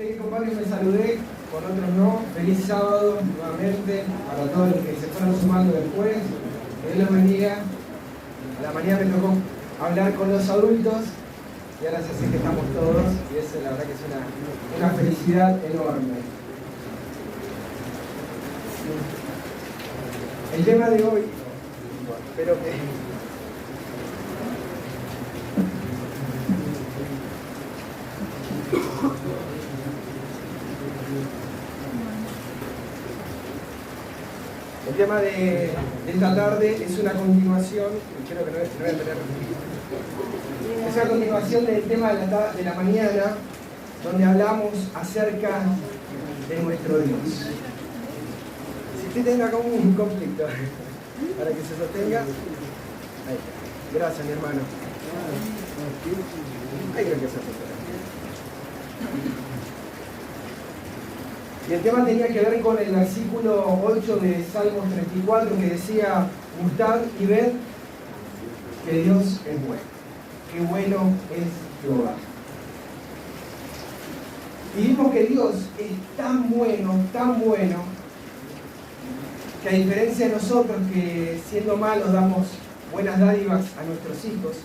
Sé que con varios me saludé, con otros no. Feliz sábado nuevamente para todos los que se fueron sumando después. Que Dios los bendiga. A la mañana me tocó hablar con los adultos y ahora se sé que estamos todos y eso la verdad que es una felicidad enorme. El tema de hoy, espero que... El tema de esta tarde es una continuación, y creo que no voy a tener. Es una continuación del tema de la mañana, donde hablamos acerca de nuestro Dios. Si usted tiene acá un conflicto, para que se sostenga. Ahí. Gracias, mi hermano. Ahí creo que se sostenga. Y el tema tenía que ver con el versículo 8 de Salmos 34 que decía: gustad y ved que Dios es bueno. Qué bueno es Jehová. Y vimos que Dios es tan bueno, que a diferencia de nosotros que siendo malos damos buenas dádivas a nuestros hijos,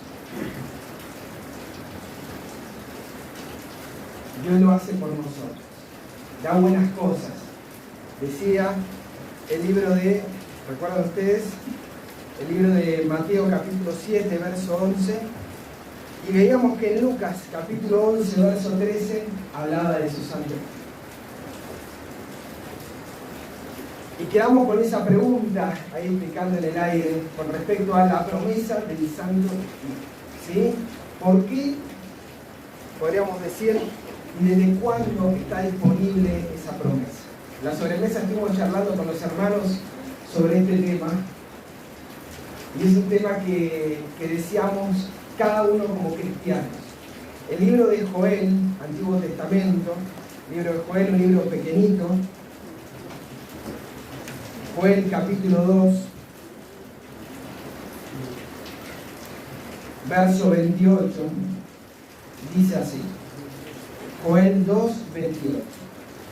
Dios lo hace por nosotros. Da buenas cosas. Decía el libro de, ¿recuerdan ustedes? El libro de Mateo capítulo 7, verso 11. Y veíamos que en Lucas capítulo 11, verso 13, hablaba de su santo. Y quedamos con esa pregunta ahí picando en el aire con respecto a la promesa del santo. ¿Sí? ¿Por qué? Podríamos decir, ¿y desde cuándo está disponible esa promesa? La sobremesa estuvimos charlando con los hermanos sobre este tema. Y es un tema que deseamos cada uno como cristianos. El libro de Joel, Antiguo Testamento, libro de Joel, un libro pequeñito. Joel capítulo 2, verso 28, dice así. Joel 2, 28.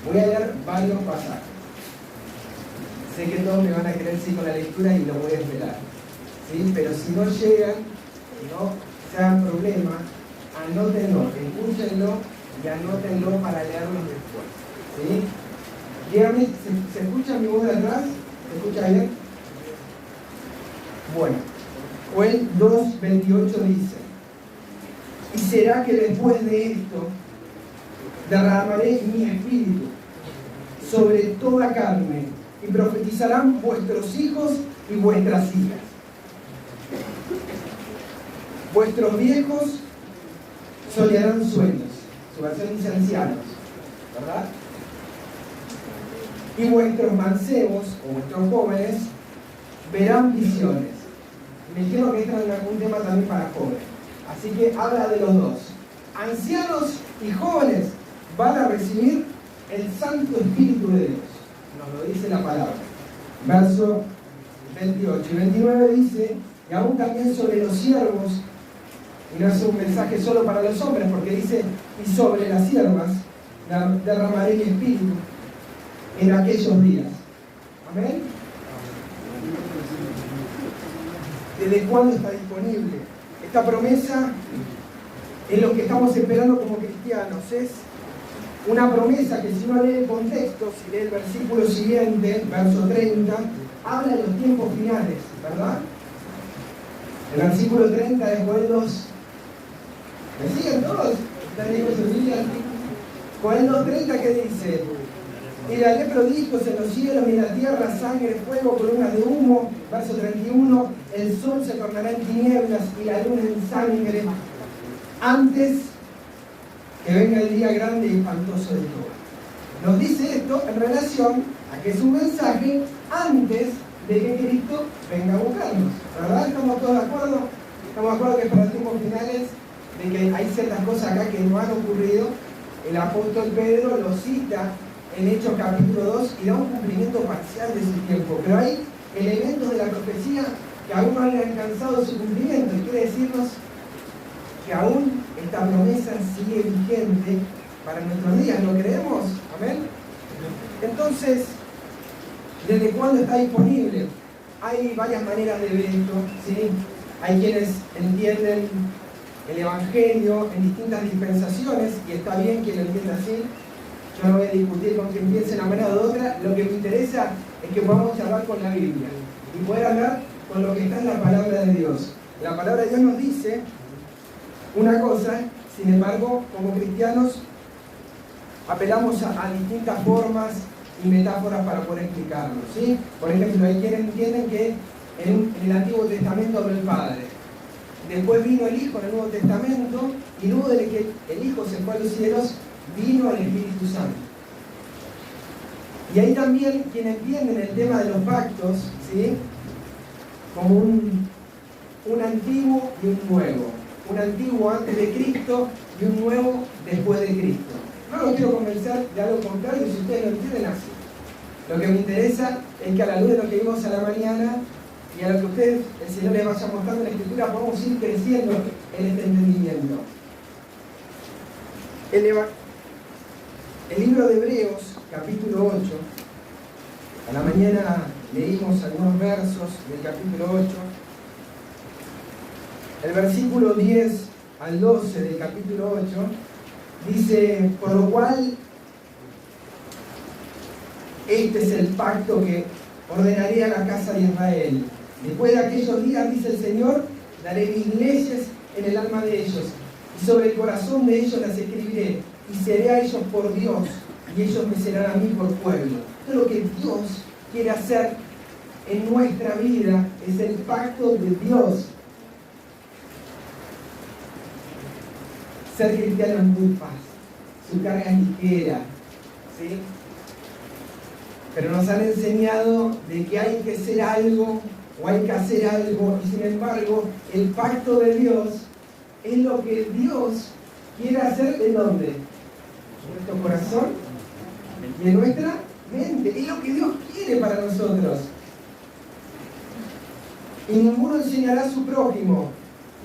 Voy a leer varios pasajes. Sé que todos me van a querer sí con la lectura y lo voy a esperar. ¿Sí? Pero si no llegan, no se hagan problema, anótenlo, escúchenlo y anótenlo para leerlo después. ¿Sí? Díganme, ¿se escucha mi voz de atrás? ¿Se escucha bien? Bueno, Joel 2, 28 dice: y será que después de esto derramaré mi espíritu sobre toda carne, y profetizarán vuestros hijos y vuestras hijas. Vuestros viejos soñarán sueños, su versión dice ancianos, ¿verdad? Y vuestros mancebos, o vuestros jóvenes, verán visiones. Me quiero que este es un tema también para jóvenes. Así que habla de los dos. Ancianos y jóvenes van a recibir el Santo Espíritu de Dios. Nos lo dice la palabra. Verso 28 y 29 dice, y aún también sobre los siervos, y no es un mensaje solo para los hombres, porque dice, y sobre las siervas derramaré mi espíritu en aquellos días. Amén. ¿Desde cuándo está disponible? Esta promesa es lo que estamos esperando como cristianos. Es una promesa que si uno lee el contexto, si lee el versículo siguiente, verso 30, habla de los tiempos finales, ¿verdad? El versículo 30 de Joel 2. ¿Me siguen todos? ¿Están leyendo su Biblia? Joel 2:30, ¿qué dice? Y la lepra discos en los cielos y en la tierra, sangre, fuego, columnas de humo. Verso 31, el sol se tornará en tinieblas y la luna en sangre, antes que venga el día grande y espantoso de todo. Nos dice esto en relación a que es un mensaje antes de que Cristo venga a buscarnos, ¿verdad? ¿Estamos todos de acuerdo? Estamos de acuerdo que para los tiempos finales, de que hay ciertas cosas acá que no han ocurrido. El apóstol Pedro lo cita en Hechos capítulo 2 y da un cumplimiento parcial de su tiempo, pero hay elementos de la profecía que aún no han alcanzado su cumplimiento, y quiere decirnos que aún esta promesa sigue vigente para nuestros días, ¿lo creemos? Amén. Entonces, ¿desde cuándo está disponible? Hay varias maneras de ver esto, ¿sí? Hay quienes entienden el Evangelio en distintas dispensaciones, y está bien que lo entienda así. Yo no voy a discutir con quien piense de una manera o de otra. Lo que me interesa es que podamos charlar con la Biblia y poder hablar con lo que está en la palabra de Dios. La palabra de Dios nos dice una cosa, sin embargo, como cristianos apelamos a distintas formas y metáforas para poder explicarlo, ¿sí? Por ejemplo, hay quienes entienden que en el Antiguo Testamento habló el Padre. Después vino el Hijo en el Nuevo Testamento, y luego de que el Hijo se fue a los cielos, vino el Espíritu Santo. Y hay también quienes entienden el tema de los pactos, ¿sí? Como un antiguo y un nuevo. Un antiguo antes de Cristo y un nuevo después de Cristo. No los quiero convencer de algo contrario si ustedes lo entienden así. Lo que me interesa es que a la luz de lo que vimos a la mañana y a lo que ustedes, el Señor les vaya mostrando en la Escritura, podamos ir creciendo en este entendimiento. El libro de Hebreos, capítulo 8, a la mañana leímos algunos versos del capítulo 8. El versículo 10 al 12 del capítulo 8 dice: por lo cual este es el pacto que ordenaré a la casa de Israel. Después de aquellos días, dice el Señor, daré mis leyes en el alma de ellos, y sobre el corazón de ellos las escribiré, y seré a ellos por Dios, y ellos me serán a mí por pueblo. Todo lo que Dios quiere hacer en nuestra vida es el pacto de Dios. Ser cristiano es muy fácil, su carga es ligera, ¿sí? Pero nos han enseñado de que hay que hacer algo, o hay que hacer algo, y sin embargo, el pacto de Dios es lo que Dios quiere hacer. ¿En dónde? En nuestro corazón y en nuestra mente. Es lo que Dios quiere para nosotros. Y ninguno enseñará a su prójimo,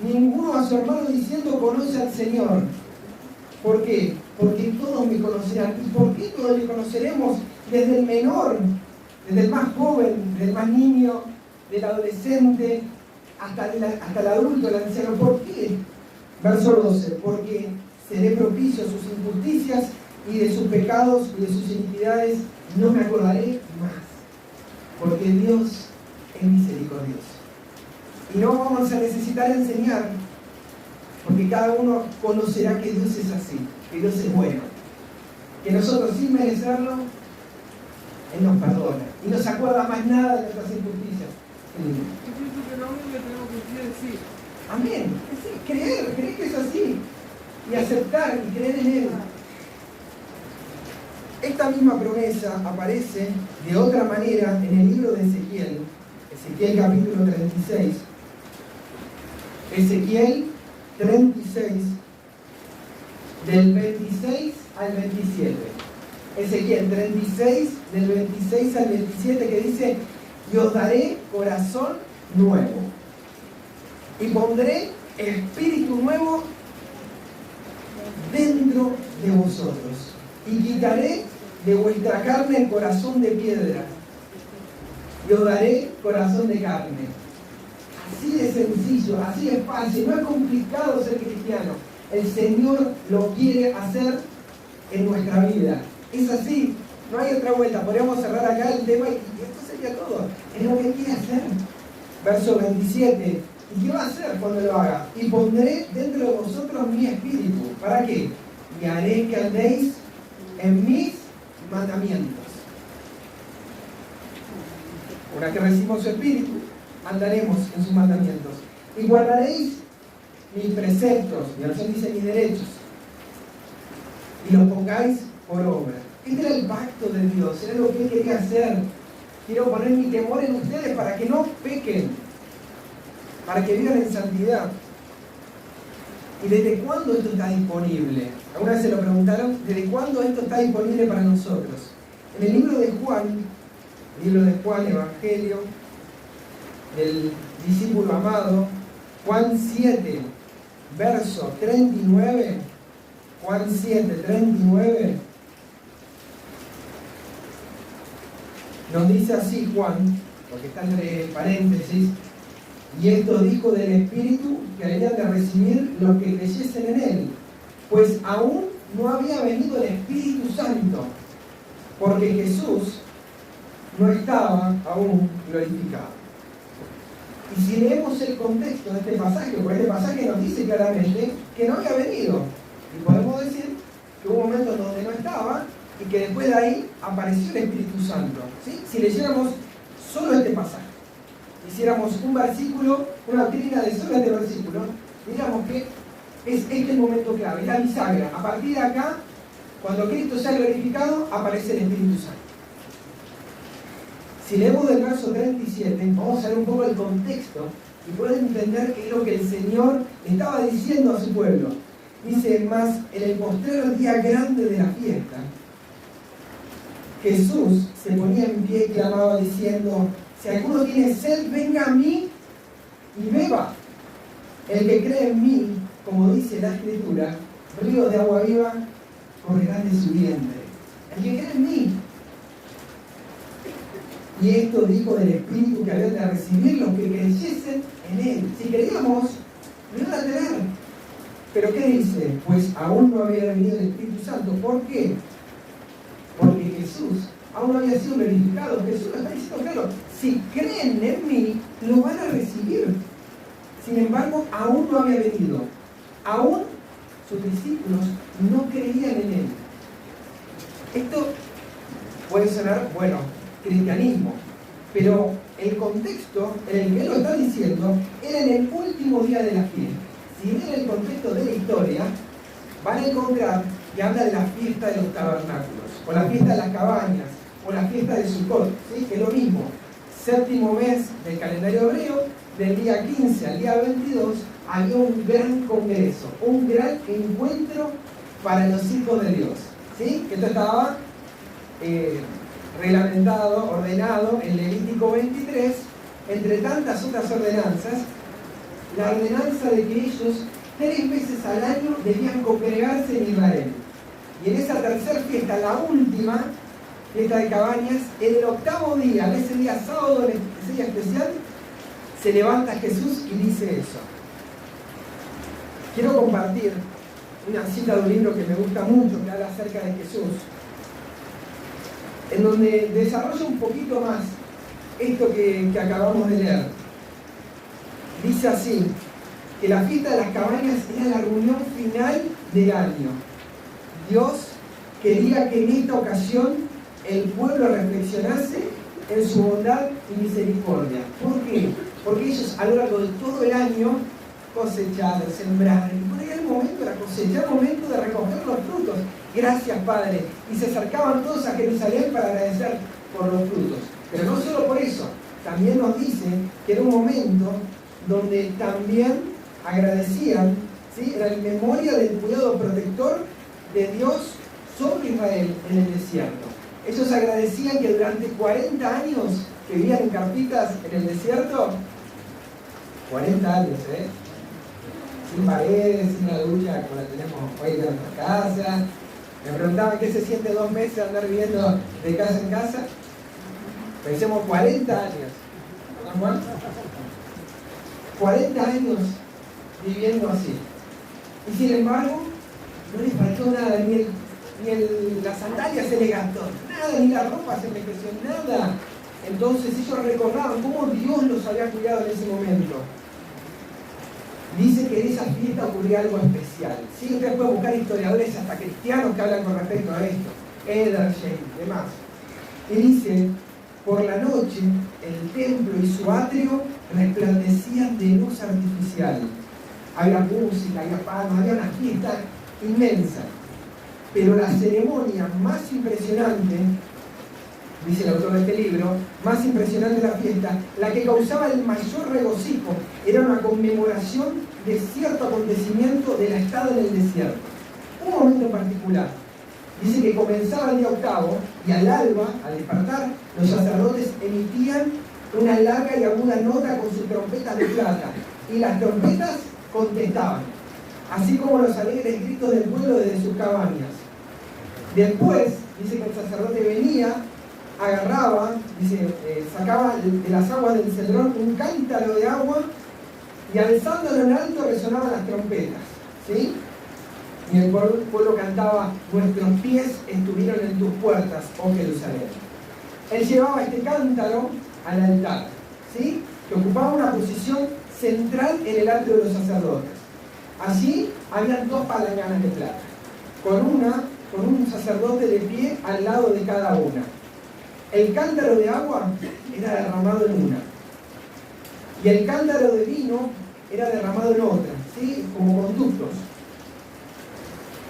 ninguno a su hermano, diciendo: conoce al Señor. ¿Por qué? Porque todos me conocerán. ¿Y por qué todos le conoceremos? Desde el menor, desde el más joven, desde el más niño, del adolescente, hasta el adulto, el anciano. ¿Por qué? Verso 12: porque seré propicio a sus injusticias, y de sus pecados y de sus iniquidades no me acordaré más. Porque Dios es misericordioso. Y no vamos a necesitar enseñar, porque cada uno conocerá que Dios es así, que Dios es bueno, que nosotros, sin merecerlo, Él nos perdona y no se acuerda más nada de nuestras injusticias. Amén. Creer que es así, y aceptar y creer en Él. Esta misma promesa aparece de otra manera en el libro de Ezequiel, Ezequiel capítulo 36. Ezequiel 36, del 26 al 27. Ezequiel 36, del 26 al 27, que dice: y os daré corazón nuevo, y pondré espíritu nuevo dentro de vosotros, y quitaré de vuestra carne el corazón de piedra, y os daré corazón de carne. Así de sencillo, así de fácil, no es complicado ser cristiano. El Señor lo quiere hacer en nuestra vida. Es así, no hay otra vuelta. Podríamos cerrar acá el tema y esto sería todo. Es lo que quiere hacer. Verso 27. ¿Y qué va a hacer cuando lo haga? Y pondré dentro de vosotros mi espíritu. ¿Para qué? Y haré que andéis en mis mandamientos. Una que recibimos su espíritu, andaremos en sus mandamientos. Y guardaréis mis preceptos, mi versión dice mis derechos, y los pongáis por obra. Este era el pacto de Dios, era lo que Él quería hacer. Quiero poner mi temor en ustedes para que no pequen, para que vivan en santidad. ¿Y desde cuándo esto está disponible? Alguna vez se lo preguntaron, ¿desde cuándo esto está disponible para nosotros? En el libro de Juan, Evangelio del discípulo amado, Juan 7, verso 39, Juan 7:39, nos dice así Juan, porque está entre paréntesis: y esto dijo del Espíritu que habían de recibir los que creyesen en Él, pues aún no había venido el Espíritu Santo, porque Jesús no estaba aún glorificado. Y si leemos el contexto de este pasaje, porque este pasaje nos dice claramente que no había venido, y podemos decir que hubo momentos donde no estaba y que después de ahí apareció el Espíritu Santo, ¿sí? Si leyéramos solo este pasaje, hiciéramos un versículo, una doctrina de solo este versículo, diríamos que es este el momento clave, es la bisagra. A partir de acá, cuando Cristo sea glorificado, aparece el Espíritu Santo. Si leemos del verso 37, vamos a ver un poco el contexto y poder entender qué es lo que el Señor estaba diciendo a su pueblo. Dice: más en el postrero día grande de la fiesta, Jesús se ponía en pie y clamaba diciendo: si alguno tiene sed, venga a mí y beba. El que cree en mí, como dice la Escritura, ríos de agua viva correrán de su vientre. El que cree en mí. Y esto dijo del Espíritu que habían de recibir los que creyesen en Él. Si creíamos, lo iban a tener. Pero ¿qué dice? Pues aún no había venido el Espíritu Santo. ¿Por qué? Porque Jesús aún no había sido glorificado. Jesús lo está diciendo claro: si creen en mí, lo van a recibir. Sin embargo, aún no había venido. Aún sus discípulos no creían en Él. Esto puede sonar, bueno, cristianismo, pero el contexto en el que Él lo está diciendo era en el último día de la fiesta. Si ven el contexto de la historia, van a encontrar que habla de la fiesta de los tabernáculos, o la fiesta de las cabañas, o la fiesta de Sucot, ¿sí? Que es lo mismo. Séptimo mes del calendario hebreo, del día 15 al día 22, había un gran congreso, un gran encuentro para los hijos de Dios, ¿sí? Esto estaba reglamentado, ordenado en Levítico 23, entre tantas otras ordenanzas, la ordenanza de que ellos 3 veces al año debían congregarse en Israel. Y en esa tercera fiesta, la última fiesta de cabañas, en el 8º día, en ese día sábado, en ese día especial, se levanta Jesús y dice eso. Quiero compartir una cita de un libro que me gusta mucho, que habla acerca de Jesús, en donde desarrolla un poquito más esto que acabamos de leer. Dice así, que la fiesta de las cabañas era la reunión final del año. Dios quería que en esta ocasión el pueblo reflexionase en su bondad y misericordia. ¿Por qué? Porque ellos a lo largo de todo el año cosecharon, sembraron, y por ahí el momento de la cosecha, el momento de recoger los frutos. Gracias, Padre. Y se acercaban todos a Jerusalén para agradecer por los frutos. Pero no solo por eso, también nos dice que era un momento donde también agradecían, ¿sí? Era en memoria del cuidado protector de Dios sobre Israel en el desierto. Ellos agradecían que durante 40 años que vivían en carpitas en el desierto, 40 años, sin paredes, sin una ducha como la tenemos hoy en nuestra casa. Me preguntaban qué se siente 2 meses andar viviendo de casa en casa. Pensemos 40 años. ¿No, Juan? 40 años viviendo así. Y sin embargo, no les faltó nada, ni la sandalia se le gastó, nada, ni la ropa se envejeció, nada. Entonces ellos recordaban cómo Dios los había cuidado en ese momento. Dice que en esa fiesta ocurría algo especial. Sí, ustedes pueden buscar historiadores hasta cristianos que hablan con respecto a esto. Edersheim y demás. Y dice, por la noche, el templo y su atrio resplandecían de luz artificial. Había música, había palmas, había una fiesta inmensa. Pero la ceremonia más impresionante, dice el autor de este libro, más impresionante de la fiesta, la que causaba el mayor regocijo, era una conmemoración de cierto acontecimiento de la estada en el desierto. Un momento en particular. Dice que comenzaba el día 8º y al alba, al despertar, los sacerdotes emitían una larga y aguda nota con sus trompetas de plata. Y las trompetas contestaban. así como los alegres gritos del pueblo desde sus cabañas. Después, dice que el sacerdote venía, agarraba, dice, sacaba de las aguas del Cedrón un cántaro de agua y alzándolo en alto resonaban las trompetas, ¿sí? Y el pueblo cantaba: nuestros pies estuvieron en tus puertas, oh Jerusalén. Él llevaba este cántaro al altar, ¿sí? Que ocupaba una posición central en el atrio de los sacerdotes. Allí había dos palangana de plata, con un sacerdote de pie al lado de cada una. El cántaro de agua era derramado en una, y el cántaro de vino era derramado en otra, ¿sí? Como conductos.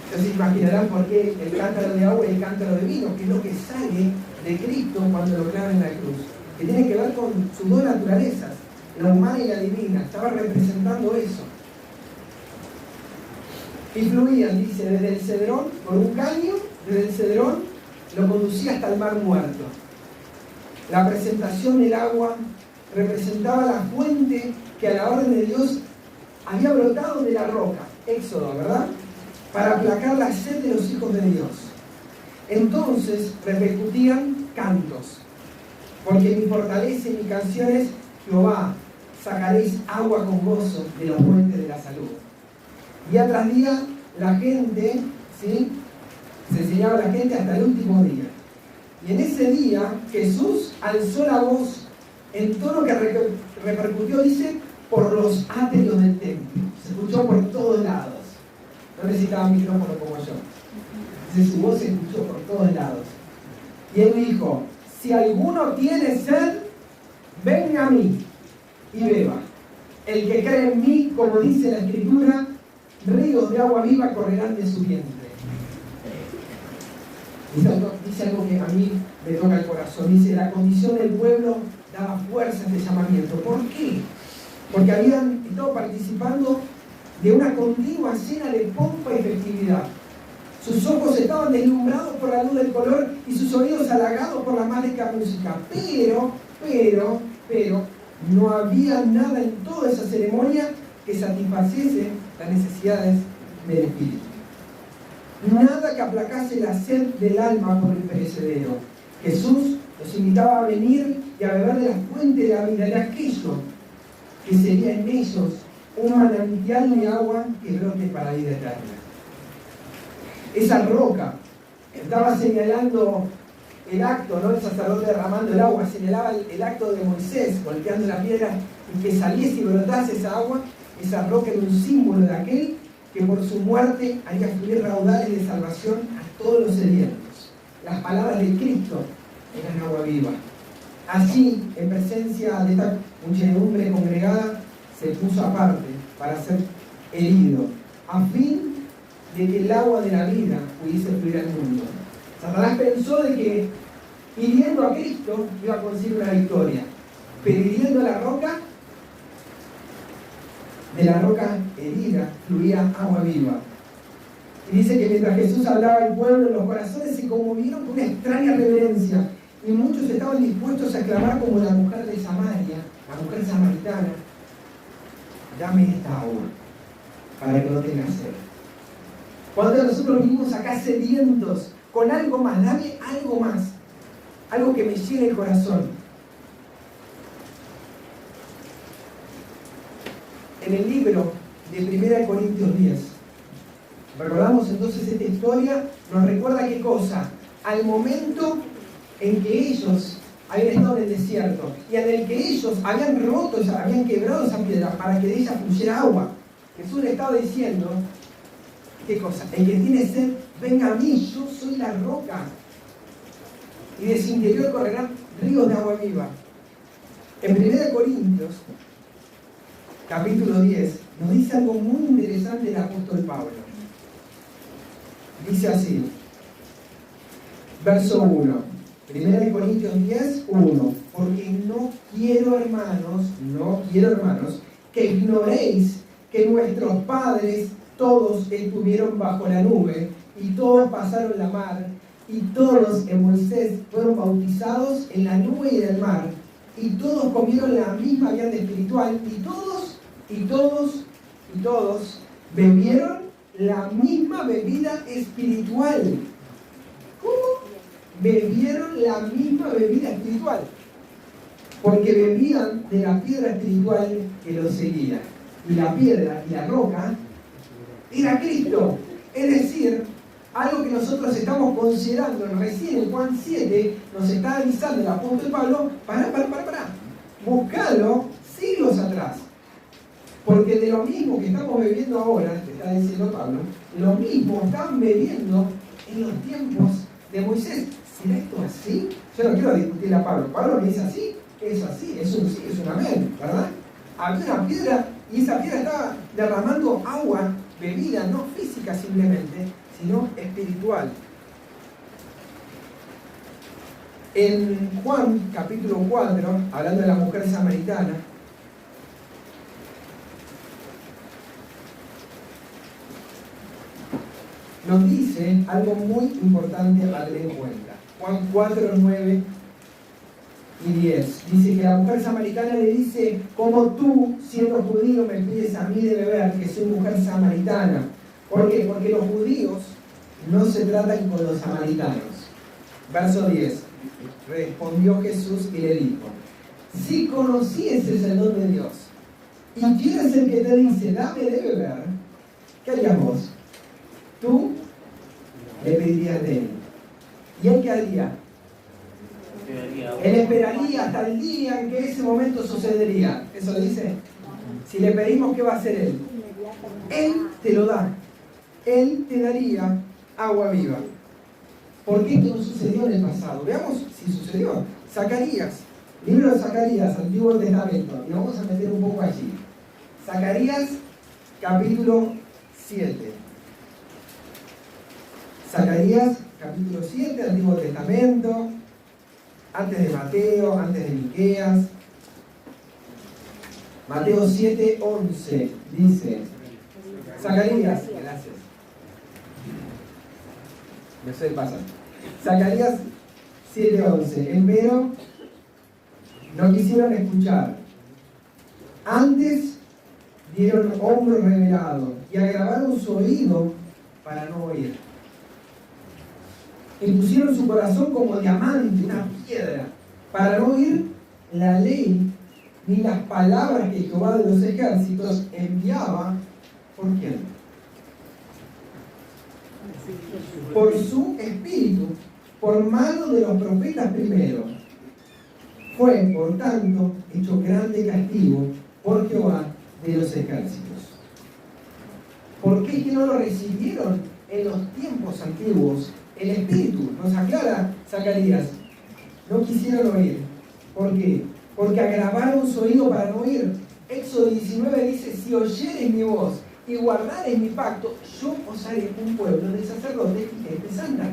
Entonces imaginarán por qué el cántaro de agua y el cántaro de vino, que es lo que sale de Cristo cuando lo clava en la cruz, que tiene que ver con sus dos naturalezas, la humana y la divina. Estaba representando eso. Y fluían, dice, desde el Cedrón, por un caño, desde el Cedrón lo conducía hasta el mar muerto. La presentación del agua representaba la fuente que a la orden de Dios había brotado de la roca, Éxodo, ¿verdad? Para aplacar la sed de los hijos de Dios. Entonces repercutían cantos, porque mi fortaleza y mi canción es: Jehová, sacaréis agua con gozo de los fuentes de la salud. Día tras día la gente, ¿sí?, se enseñaba a la gente hasta el último día. Y en ese día Jesús alzó la voz en tono que repercutió, dice, por los atrios del templo. Se escuchó por todos lados. No necesitaba micrófono como yo. Entonces su voz se escuchó por todos lados. Y él dijo: si alguno tiene sed, venga a mí y beba. El que cree en mí, como dice la Escritura, ríos de agua viva correrán de su vientre. Dice algo que a mí me toca el corazón. Dice: la condición del pueblo daba fuerza a este llamamiento. ¿Por qué? Porque habían estado participando de una continua cena de pompa y festividad. Sus ojos estaban deslumbrados por la luz del color y sus oídos halagados por la mágica música. Pero, no había nada en toda esa ceremonia que satisfaciese las necesidades del espíritu. Nada que aplacase la sed del alma por el perecedero. Jesús los invitaba a venir y a beber de la fuente de la vida, de aquello que sería en ellos un manantial de agua que brote para la vida eterna. Esa roca estaba señalando el acto, ¿no? El sacerdote derramando el agua señalaba el acto de Moisés golpeando la piedra y que saliese y brotase esa agua. Esa roca era un símbolo de aquel que por su muerte haría fluir raudales de salvación a todos los sedientos. Las palabras de Cristo eran agua viva. Así, en presencia de esta muchedumbre congregada, se puso aparte para ser herido, a fin de que el agua de la vida pudiese fluir al mundo. Satanás pensó de que hiriendo a Cristo iba a conseguir una victoria, pero hiriendo a la roca, de la roca herida fluía agua viva. Y dice que mientras Jesús hablaba al pueblo, los corazones se conmovieron con una extraña reverencia, y muchos estaban dispuestos a clamar como la mujer de Samaria, la mujer samaritana: dame esta agua para que no tenga sed. Cuando nosotros venimos acá sedientos con algo más, dame algo más, algo que me llene el corazón. En el libro de 1 Corintios 10, recordamos entonces esta historia, nos recuerda qué cosa: al momento en que ellos habían estado en el desierto y en el que ellos habían roto, habían quebrado esa piedra para que de ella fluyera agua. Jesús le estaba diciendo, ¿qué cosa? El que tiene sed, venga a mí, yo soy la roca, y de su interior correrán ríos de agua viva. En 1 Corintios, capítulo 10, nos dice algo muy interesante el apóstol Pablo. Dice así, verso 1. 1 Corintios 10, 1. Porque no quiero, hermanos, que ignoréis que nuestros padres todos estuvieron bajo la nube, y todos pasaron la mar, y todos en Moisés fueron bautizados en la nube y en el mar, y todos comieron la misma vianda espiritual, y todos Bebieron la misma bebida espiritual. ¿Cómo? Bebieron la misma bebida espiritual. Porque bebían de la piedra espiritual que los seguía. Y la piedra y la roca era Cristo. Es decir, algo que nosotros estamos considerando recién en Juan 7, nos está avisando el apóstol Pablo, para. Buscalo siglos atrás. Porque de lo mismo que estamos bebiendo ahora, te está diciendo Pablo, lo mismo estaban bebiendo en los tiempos de Moisés. ¿Será esto así? Yo no quiero discutirle a Pablo. Pablo me dice así, es así, es un sí, es un amén, ¿verdad? Había una piedra y esa piedra estaba derramando agua, bebida, no física simplemente, sino espiritual. En Juan capítulo 4, hablando de la mujer samaritana, nos dice algo muy importante a tener en cuenta. Juan 4, 9 y 10. Dice que la mujer samaritana le dice: como tú, siendo judío, me pides a mí de beber, que soy mujer samaritana. ¿Por qué? Porque los judíos no se tratan con los samaritanos. Verso 10. Respondió Jesús y le dijo: si conocieses el don de Dios y quién es el que te dice dame de beber, ¿qué harías vos? Tú le pedirías de él. ¿Y él qué haría? Él esperaría hasta el día en que ese momento sucedería. ¿Eso dice? Si le pedimos, ¿qué va a hacer él? Él te lo da. Él te daría agua viva. ¿Por qué esto no sucedió en el pasado? Veamos si sucedió. Zacarías, libro de Zacarías, Antiguo Testamento. Y vamos a meter un poco allí. Zacarías, capítulo 7. Zacarías, capítulo 7, Antiguo Testamento. Antes de Mateo, antes de Miqueas. Mateo 7, 11 dice: Zacarías, gracias. Me sé pasar. Zacarías 7, 11. Empero no quisieron escuchar. Antes dieron hombro revelado y agravaron su oído para no oír. Y pusieron su corazón como diamante, una piedra, para no oír la ley ni las palabras que Jehová de los ejércitos enviaba. ¿Por quién? Por su espíritu, por mano de los profetas primero. Fue, por tanto, hecho grande castigo por Jehová de los ejércitos. ¿Por qué es que no lo recibieron en los tiempos antiguos? El espíritu, nos aclara Zacarías, no quisieron oír. ¿Por qué? Porque agravaron su oído para no oír. Éxodo 19 dice: si oyeres mi voz y guardares mi pacto, yo os haré un pueblo de sacerdotes y gente santa.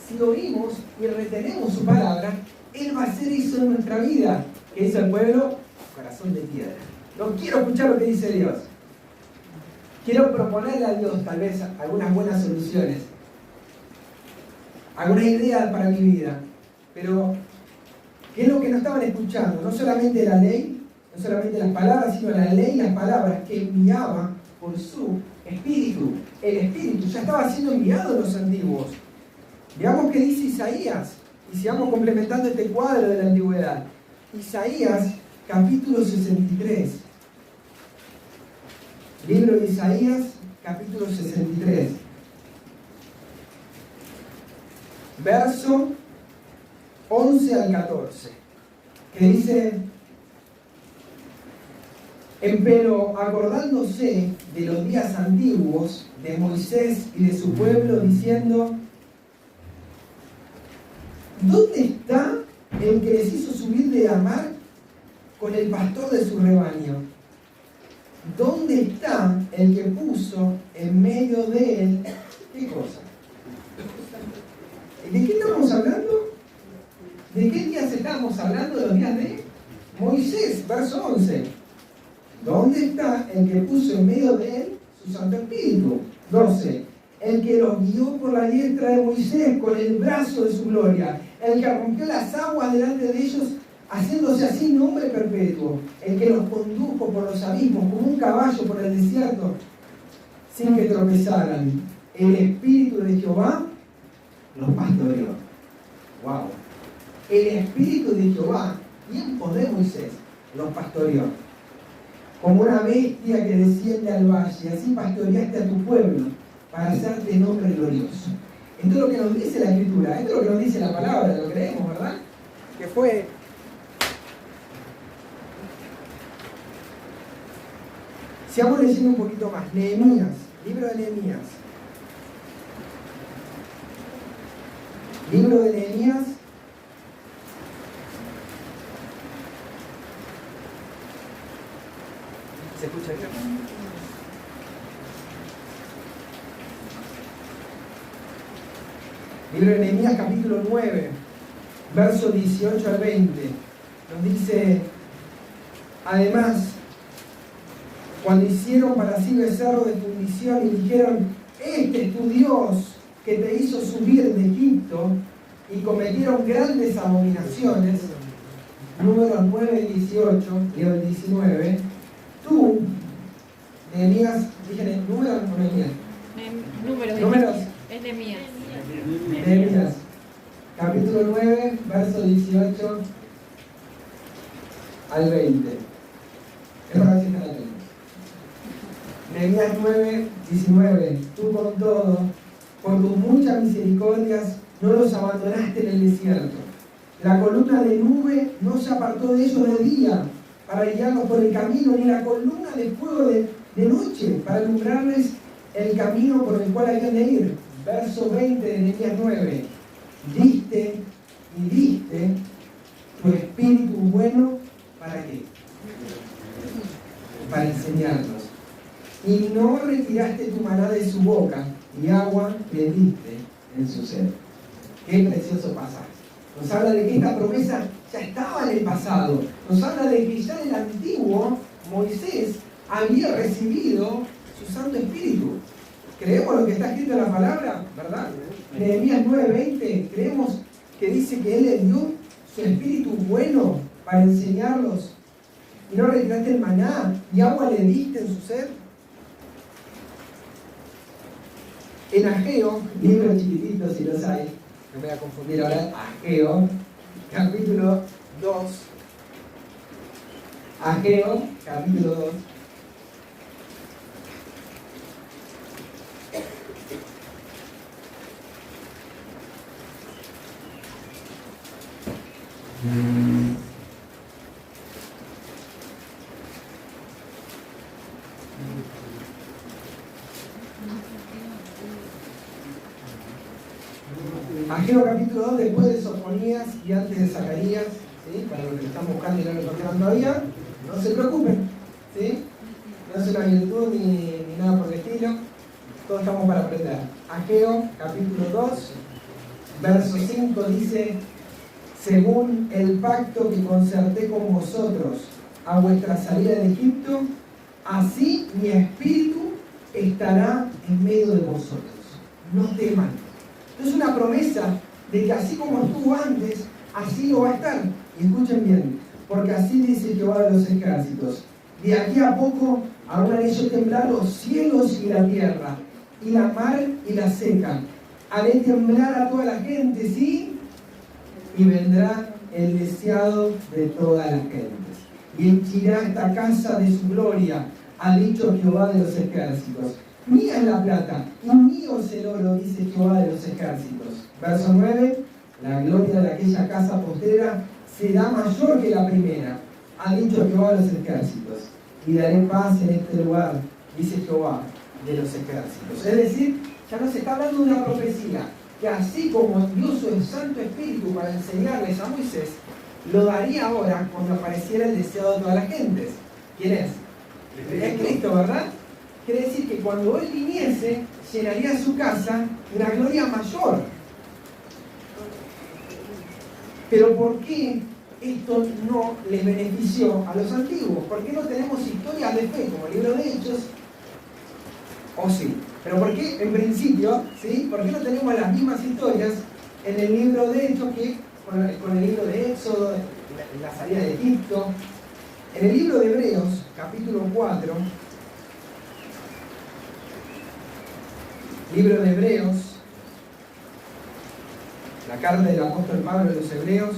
Si oímos y retenemos su palabra, Él va a hacer eso en nuestra vida. ¿Qué dice el pueblo? Corazón de piedra. No quiero escuchar lo que dice Dios. Quiero proponerle a Dios tal vez algunas buenas soluciones, alguna idea para mi vida. Pero, ¿qué es lo que no estaban escuchando? No solamente la ley, no solamente las palabras, sino la ley y las palabras que enviaba por su espíritu. El espíritu ya estaba siendo enviado en los antiguos. Veamos qué dice Isaías, y sigamos complementando este cuadro de la antigüedad. Isaías, capítulo 63. Libro de Isaías, capítulo 63. Verso 11 al 14, que dice: empero acordándose de los días antiguos de Moisés y de su pueblo, diciendo: ¿dónde está el que les hizo subir de la mar con el pastor de su rebaño? ¿Dónde está el que puso en medio de él? ¿Qué cosa? ¿De qué estamos hablando? ¿De qué días estamos hablando? De los días de Moisés, verso 11. ¿Dónde está el que puso en medio de él su Santo Espíritu? 12. El que los guió por la diestra de Moisés con el brazo de su gloria. El que rompió las aguas delante de ellos, haciéndose así nombre perpetuo. El que los condujo por los abismos como un caballo por el desierto, sin que tropezaran. El Espíritu de Jehová los pastoreó. ¡Wow! El Espíritu de Jehová, tiempos de Moisés, los pastoreó. Como una bestia que desciende al valle, así pastoreaste a tu pueblo para hacerte nombre glorioso. Esto es lo que nos dice la Escritura, esto es lo que nos dice la palabra, lo creemos, ¿verdad? Que fue... Sigamos leyendo un poquito más. Nehemías, libro de Nehemías. Libro de Nehemías. ¿Se escucha bien? Libro de Nehemías, capítulo 9, versos 18 al 20. Nos dice, además, cuando hicieron para sí becerro de fundición y dijeron, este es tu Dios que te hizo subir de Egipto, y cometieron grandes abominaciones, Números 9, 18 y el 19, tú, Nehemías, dije, ¿números o Nehemías? Números. Es Nehemías. Nehemías, capítulo 9, verso 18 al 20. Es para ver si están atentos. Nehemías 9, 19. Tú con todo, por tus muchas misericordias, no los abandonaste en el desierto. La columna de nube no se apartó de ellos de día para guiarlos por el camino, ni la columna de fuego de noche para alumbrarles el camino por el cual habían de ir. Verso 20 de Nehemías 9. Diste y diste tu espíritu bueno, ¿para qué? Para enseñarnos. Y no retiraste tu maná de su boca, y agua le diste en su sed. Qué precioso pasaje. Nos habla de que esta promesa ya estaba en el pasado. Nos habla de que ya en el antiguo Moisés había recibido su Santo Espíritu. Creemos lo que está escrito en la palabra, ¿verdad? Nehemías 9:20, creemos que dice que Él le dio su Espíritu bueno para enseñarlos. Y no retiraste el maná, y agua le diste en su sed. En Ageo, libro chiquitito si los hay, no me voy a confundir ahora, Ageo, capítulo 2. Ageo, capítulo 2. Ageo capítulo 2, después de Sofonías y antes de Zacarías, ¿sí? Para los que lo están buscando y no lo encontraron todavía, no se preocupen, ¿sí? No es una virtud ni nada por el estilo, todos estamos para aprender. Ageo capítulo 2, verso 5 dice, según el pacto que concerté con vosotros a vuestra salida de Egipto, así mi espíritu estará en medio de vosotros. No teman. Es una promesa de que así como estuvo antes, así lo va a estar. Y escuchen bien, porque así dice Jehová de los ejércitos, de aquí a poco habrán hecho temblar los cielos y la tierra, y la mar y la seca. Haré temblar a toda la gente, ¿sí? Y vendrá el deseado de todas las gentes. Y henchirá esta casa de su gloria, ha dicho Jehová de los ejércitos. Mía es la plata, y mío es el oro, dice Jehová de los ejércitos. Verso 9, la gloria de aquella casa postrera será mayor que la primera, ha dicho Jehová de los ejércitos. Y daré paz en este lugar, dice Jehová de los ejércitos. Es decir, ya nos está hablando de una profecía, que así como dio su Santo Espíritu para enseñarles a Moisés, lo daría ahora cuando apareciera el deseado de todas las gentes. ¿Quién es? Es Cristo, ¿verdad? Quiere decir que cuando Él viniese, llenaría su casa de una gloria mayor. Pero ¿por qué esto no les benefició a los antiguos? ¿Por qué no tenemos historias de fe como el libro de Hechos? ¿O sí? Pero ¿por qué en principio, sí? ¿Por qué no tenemos las mismas historias en el libro de Hechos que con el libro de Éxodo, la salida de Egipto? En el libro de Hebreos, capítulo 4, libro de Hebreos, la carta del apóstol Pablo a los Hebreos,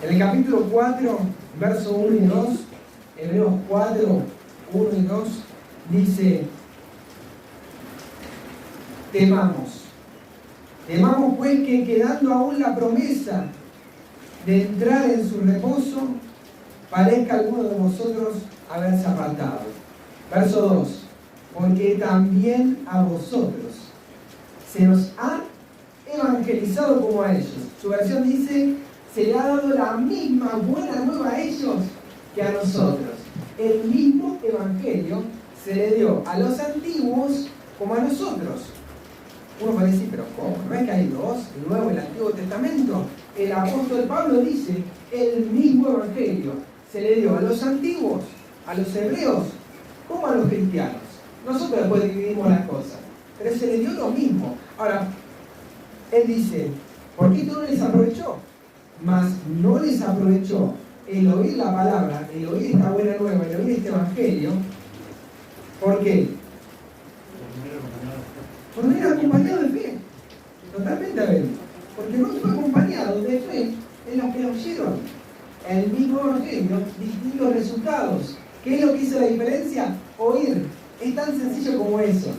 en el capítulo 4, verso 1 y 2, Hebreos 4, 1 y 2, dice: temamos pues que quedando aún la promesa de entrar en su reposo, parezca alguno de vosotros haberse apartado. Verso 2: porque también a vosotros se nos ha evangelizado como a ellos. Su versión dice: se le ha dado la misma buena nueva a ellos que a nosotros. El mismo evangelio se le dio a los antiguos como a nosotros. Uno puede decir, pero ¿cómo? ¿No es que hay dos, el Nuevo y el Antiguo Testamento? El apóstol Pablo dice: el mismo evangelio se le dio a los antiguos, a los hebreos, como a los cristianos. Nosotros después dividimos las cosas, pero se le dio lo mismo. Ahora, él dice: ¿por qué no les aprovechó? Mas no les aprovechó el oír la palabra, el oír esta buena nueva, el oír este evangelio. ¿Por qué? Por no ir acompañado de fe. Totalmente, a ver. Porque no fue acompañado de fe en los que lo oyeron. El mismo evangelio, distintos resultados. ¿Qué es lo que hizo la diferencia? Oír. Es tan sencillo como eso.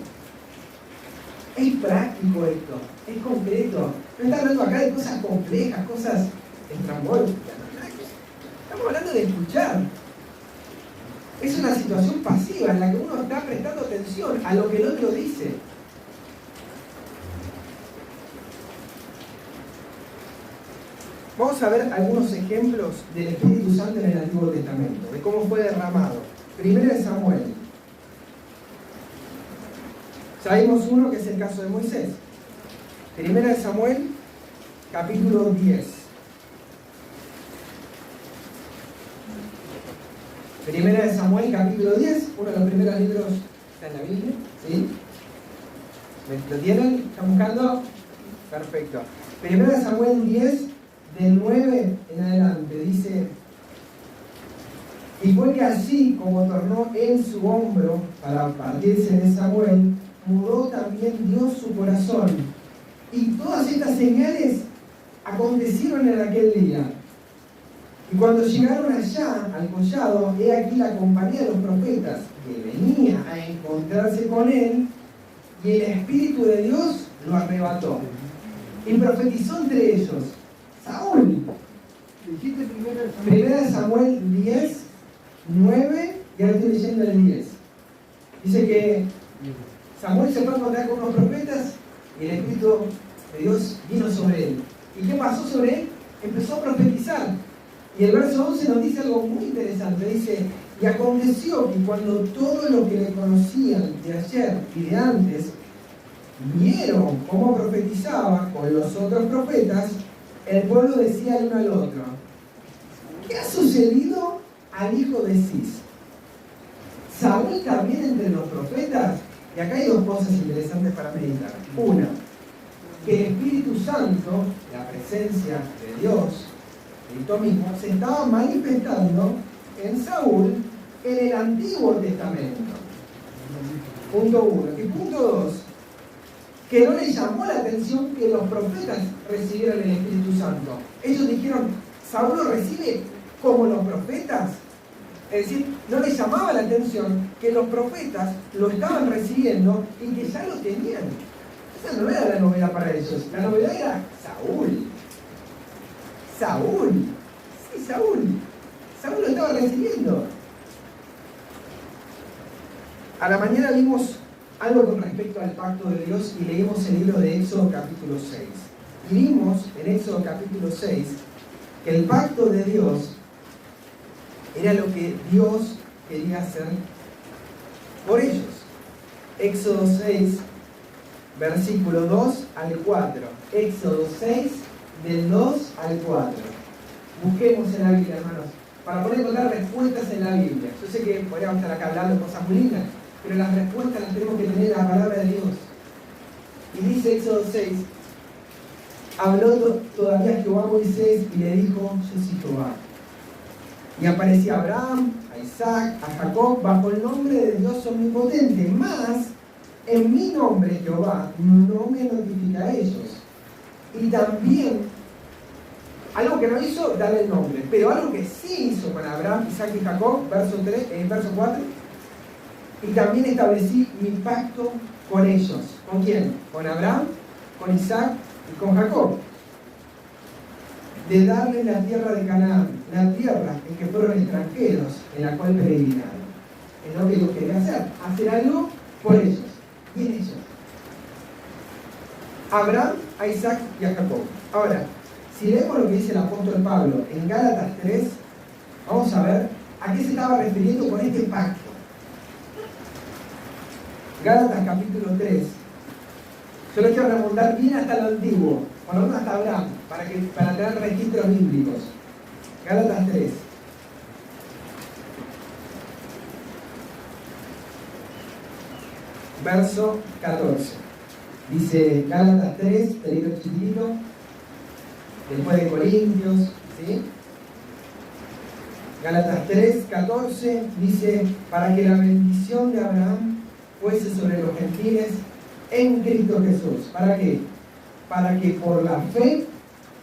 Es práctico esto, es concreto. No está hablando acá de cosas complejas, cosas estrambólicas. Estamos hablando de escuchar. Es una situación pasiva en la que uno está prestando atención a lo que el otro dice. Vamos a ver algunos ejemplos del Espíritu Santo en el Antiguo Testamento, de cómo fue derramado. Primero de Samuel. Sabemos uno que es el caso de Moisés. Primera de Samuel, capítulo 10. Primera de Samuel, capítulo 10, uno de los primeros libros está en la Biblia, ¿sí? ¿Lo tienen? ¿Están buscando? Perfecto. Primera de Samuel 10, del 9 en adelante, dice: y fue que así como tornó en su hombro para partirse de Samuel, mudó también Dios su corazón. Y todas estas señales acontecieron en aquel día. Y cuando llegaron allá, al collado, he aquí la compañía de los profetas, que venía a encontrarse con él, y el Espíritu de Dios lo arrebató. Y profetizó entre ellos Saúl. Primera de Samuel 10, 9, y ahora estoy leyendo el 10. Dice que Samuel se fue a encontrar con unos profetas y el Espíritu de Dios vino sobre él. ¿Y qué pasó sobre él? Empezó a profetizar. Y el verso 11 nos dice algo muy interesante. Dice: y aconteció que cuando todos los que le conocían de ayer y de antes vieron cómo profetizaba con los otros profetas, el pueblo decía el uno al otro: ¿qué ha sucedido al hijo de Cis? ¿Saúl también entre los profetas? Y acá hay dos cosas interesantes para meditar. Una, que el Espíritu Santo, la presencia de Dios, Cristo mismo, se estaba manifestando en Saúl en el Antiguo Testamento. Punto 1. Y punto 2, que no les llamó la atención que los profetas recibieran el Espíritu Santo. Ellos dijeron: ¿Saúl lo recibe como los profetas? Es decir, no les llamaba la atención que los profetas lo estaban recibiendo y que ya lo tenían. Esa no era la novedad para ellos. La novedad era Saúl. Saúl. Sí, Saúl. Saúl lo estaba recibiendo. A la mañana vimos algo con respecto al pacto de Dios y leímos el libro de Éxodo capítulo 6. Y vimos en Éxodo capítulo 6 que el pacto de Dios era lo que Dios quería hacer por ellos. Éxodo 6, versículo 2 al 4. Éxodo 6, del 2 al 4. Busquemos en la Biblia, hermanos, para poder encontrar respuestas en la Biblia. Yo sé que podríamos estar acá hablando de cosas muy lindas, pero las respuestas las tenemos que tener en la palabra de Dios. Y dice Éxodo 6: habló todavía Jehová a Moisés y le dijo: yo soy Jehová. Y aparecía a Abraham, a Isaac, a Jacob, bajo el nombre de Dios omnipotente. Mas en mi nombre Jehová no me notifica a ellos. Y también, algo que no hizo, darle el nombre, pero algo que sí hizo con Abraham, Isaac y Jacob, verso 4, y también establecí mi pacto con ellos. ¿Con quién? Con Abraham, con Isaac y con Jacob. De darle la tierra de Canaán, la tierra en que fueron extranjeros, en la cual peregrinaron. Es lo que Dios quería hacer algo por ellos, y en ellos. Abraham, a Isaac y a Jacob. Ahora, si leemos lo que dice el apóstol Pablo en Gálatas 3, vamos a ver a qué se estaba refiriendo con este pacto. Gálatas capítulo 3. Yo lo quiero remontar bien hasta lo antiguo, por lo menos hasta Abraham, para tener registros bíblicos. Gálatas 3. Verso 14. Dice Gálatas 3, peligro chiquitito, después de Corintios, ¿sí? Gálatas 3, 14, dice, para que la bendición de Abraham fuese sobre los gentiles en Cristo Jesús. ¿Para qué? Para que por la fe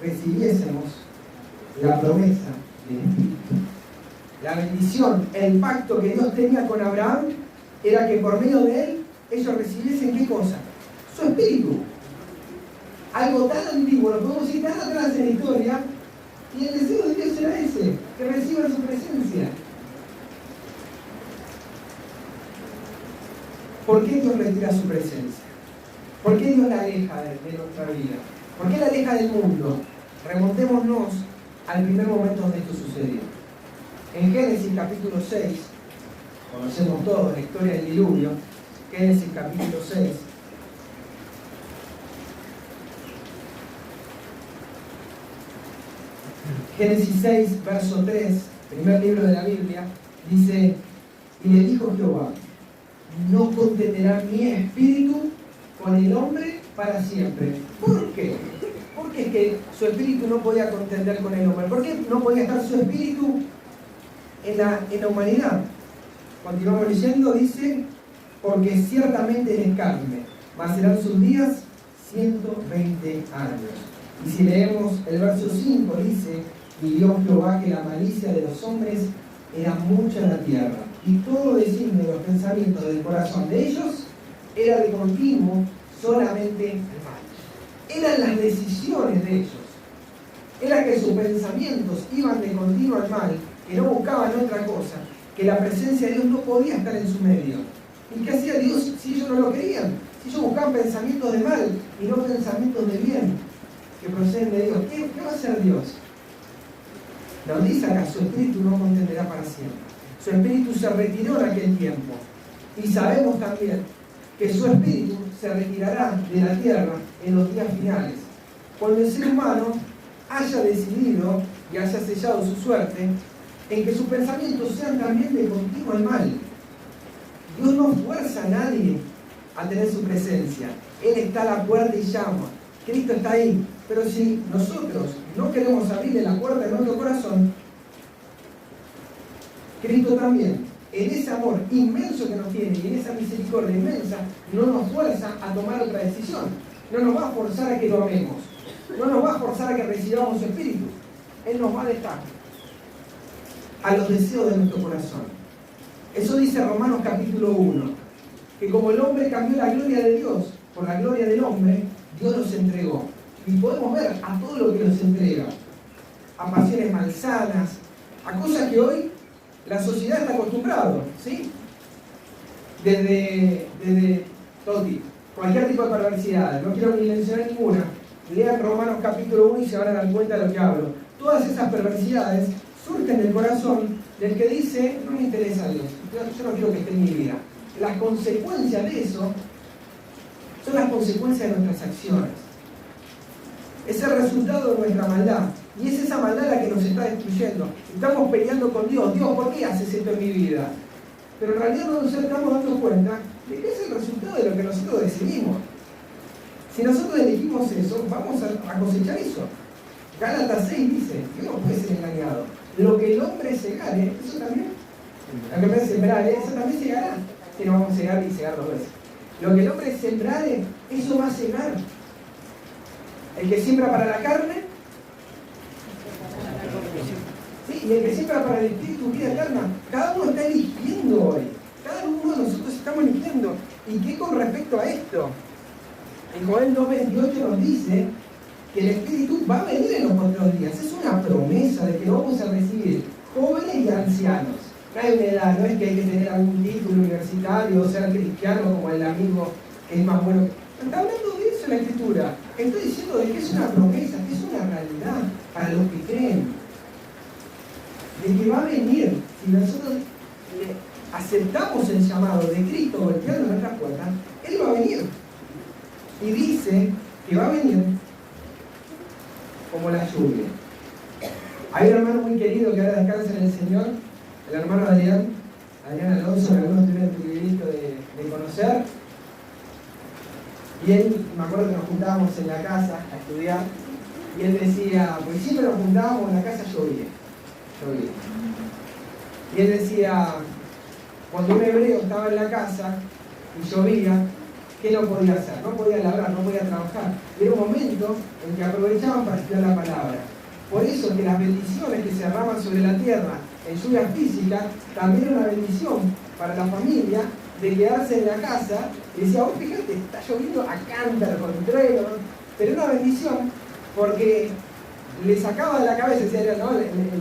recibiésemos la promesa del Espíritu. La bendición, el pacto que Dios tenía con Abraham, era que por medio de él, ellos recibiesen ¿qué cosa? Su espíritu. Algo tan antiguo, lo podemos ir tan atrás en la historia, y el deseo de Dios era ese, que reciban su presencia. ¿Por qué Dios retira su presencia? ¿Por qué Dios la aleja de nuestra vida? ¿Por qué la aleja del mundo? Remontémonos al primer momento donde esto sucedió. En Génesis capítulo 6, conocemos todos la historia del diluvio, Génesis capítulo 6. Génesis 6, verso 3, primer libro de la Biblia, dice, y le dijo Jehová, no contenderá mi espíritu con el hombre para siempre. ¿Por qué? Porque es que su espíritu no podía contender con el hombre. ¿Por qué no podía estar su espíritu en la humanidad? Continuamos leyendo, dice, porque ciertamente él es carne, mas serán sus días 120 años. Y si leemos el verso 5, dice, y vio Jehová que la malicia de los hombres era mucha en la tierra, y todo designio de los pensamientos del corazón de ellos era de continuo solamente el mal. Eran las decisiones de ellos, era que sus pensamientos iban de continuo al mal, que no buscaban otra cosa, que la presencia de Dios no podía estar en su medio. ¿Y qué hacía Dios si ellos no lo querían? Si ellos buscaban pensamientos de mal y no pensamientos de bien, que proceden de Dios. ¿Qué va a hacer Dios? Nos dice acá, su espíritu no contenderá para siempre. Su espíritu se retiró en aquel tiempo. Y sabemos también que su espíritu se retirará de la tierra en los días finales, cuando el ser humano haya decidido y haya sellado su suerte en que sus pensamientos sean también de continuo al mal. Dios no fuerza a nadie a tener su presencia. Él está a la puerta y llama. Cristo está ahí. Pero si nosotros no queremos abrirle la puerta de nuestro corazón, Cristo también, en ese amor inmenso que nos tiene y en esa misericordia inmensa, no nos fuerza a tomar otra decisión. No nos va a forzar a que lo amemos. No nos va a forzar a que recibamos su espíritu. Él nos va a dejar a los deseos de nuestro corazón. Eso dice Romanos capítulo 1, que como el hombre cambió la gloria de Dios por la gloria del hombre, Dios nos entregó. Y podemos ver a todo lo que nos entrega, a pasiones malsanas, a cosas que hoy la sociedad está acostumbrada, ¿sí? Desde todo tipo, cualquier tipo de perversidad, no quiero ni mencionar ninguna. Lean Romanos capítulo 1 y se van a dar cuenta de lo que hablo. Todas esas perversidades surgen del corazón del que dice, no me interesa Dios, yo no quiero que esté en mi vida. Las consecuencias de eso son las consecuencias de nuestras acciones. Es el resultado de nuestra maldad. Y es esa maldad la que nos está destruyendo. Estamos peleando con Dios. Dios, ¿por qué haces esto en mi vida? Pero en realidad no nos estamos dando cuenta de que es el resultado de lo que nosotros decidimos. Si nosotros elegimos eso, vamos a cosechar eso. Gálatas 6 dice, que no puede ser engañado. Lo que el hombre segare, eso también. Lo que me sembrar, eso también segará. Si no vamos a cegar y cegar dos veces. Lo que el hombre sembrare, eso va a cegar. El que siembra para la carne, ¿sí? Y el que siembra para el espíritu, vida eterna. Cada uno está eligiendo hoy. Cada uno de nosotros estamos eligiendo. ¿Y qué con respecto a esto? En Joel 2:28 nos dice que el Espíritu va a venir en los otros días. Es una promesa de que lo vamos a recibir jóvenes y ancianos. No hay una edad, no es que hay que tener algún título universitario o ser cristiano como el amigo que es más bueno. Está hablando de eso en la Escritura. Estoy diciendo de que es una promesa, que es una realidad para los que creen. De que va a venir, si nosotros aceptamos el llamado de Cristo golpeando nuestras puertas, Él va a venir. Y dice que va a venir como la lluvia. Hay un hermano muy querido que ahora descansa en el Señor, el hermano Adrián Alonso, que algunos tuvieron el privilegio de conocer. Y él, me acuerdo que nos juntábamos en la casa a estudiar, y él decía, pues siempre nos juntábamos en la casa, llovía. Y él decía, cuando un hebreo estaba en la casa y llovía, ¿qué no podía hacer? No podía labrar, no podía trabajar. Y era un momento en que aprovechaban para estudiar la palabra. Por eso que las bendiciones que se derraman sobre la tierra en lluvia física, también era una bendición para la familia de quedarse en la casa. Y decía, oh, fíjate, está lloviendo a cántaro con trueno, pero era una bendición porque le sacaba de la cabeza, decía, ¿no?,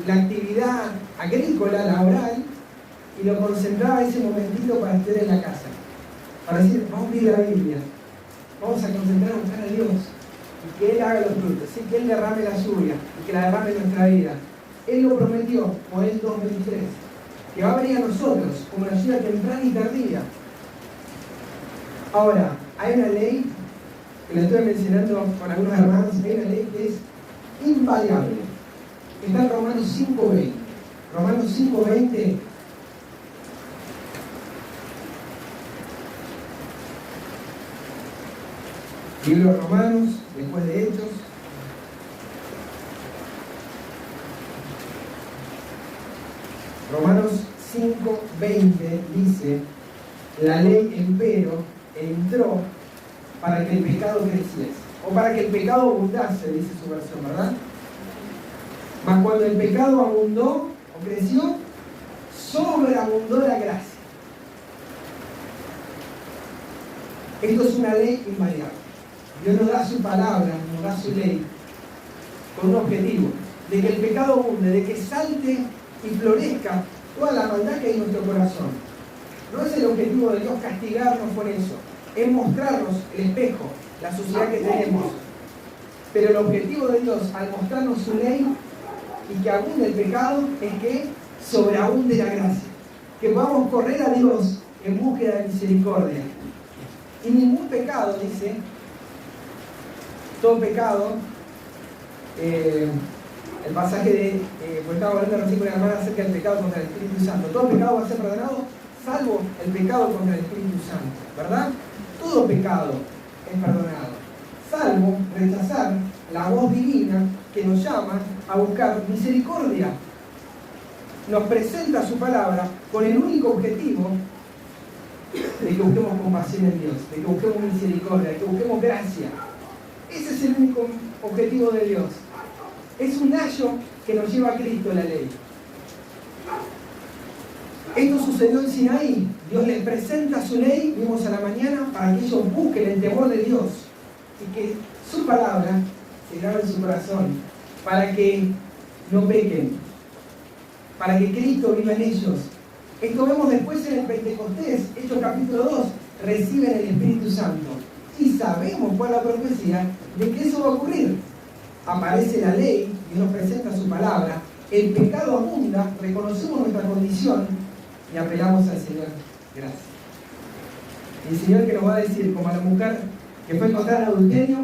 la actividad agrícola, laboral, y lo concentraba ese momentito para estudiar en la casa. Para decir, vamos a leer la Biblia, vamos a concentrarnos en buscar a Dios, y que Él haga los frutos, ¿sí? Que Él derrame la lluvia, y que la derrame en nuestra vida. Él lo prometió, Joel 2:23, que va a venir a nosotros como una lluvia temprana y tardía. Ahora, hay una ley, que la estoy mencionando con algunos hermanos, hay una ley que es invariable. Está en Romanos 5:20. Romanos 5:20. Libro de Romanos, después de Hechos. Romanos 5:20 dice, la ley empero entró para que el pecado creciese, o para que el pecado abundase, dice su versión, ¿verdad? Mas cuando el pecado abundó o creció, sobreabundó la gracia. Esto es una ley invariable. Dios nos da su palabra, nos da su ley, con un objetivo, de que el pecado abunde, de que salte y florezca toda la maldad que hay en nuestro corazón. No es el objetivo de Dios castigarnos con eso, es mostrarnos el espejo, la suciedad que tenemos. Pero el objetivo de Dios, al mostrarnos su ley y que abunde el pecado, es que sobreabunde la gracia, que podamos correr a Dios en búsqueda de misericordia. Y ningún pecado, dice, todo pecado, el pasaje de, pues estaba hablando recién con la hermana acerca del pecado contra el Espíritu Santo. Todo pecado va a ser perdonado, salvo el pecado contra el Espíritu Santo, ¿verdad? Todo pecado es perdonado, salvo rechazar la voz divina que nos llama a buscar misericordia. Nos presenta su palabra con el único objetivo de que busquemos compasión en Dios, de que busquemos misericordia, de que busquemos gracia. Ese es el único objetivo de Dios. Es un ayo que nos lleva a Cristo, la ley. Esto sucedió en Sinaí. Dios les presenta su ley, vimos a la mañana, para que ellos busquen el temor de Dios y que su palabra se grabe en su corazón, para que no pequen, para que Cristo viva en ellos. Esto vemos después en el Pentecostés, Hechos capítulo 2, reciben el Espíritu Santo. Y sabemos por la profecía de que eso va a ocurrir. Aparece la ley y nos presenta su palabra. El pecado abunda, reconocemos nuestra condición y apelamos al Señor. Gracias. El Señor que nos va a decir, como a la mujer que fue encontrada en adulterio,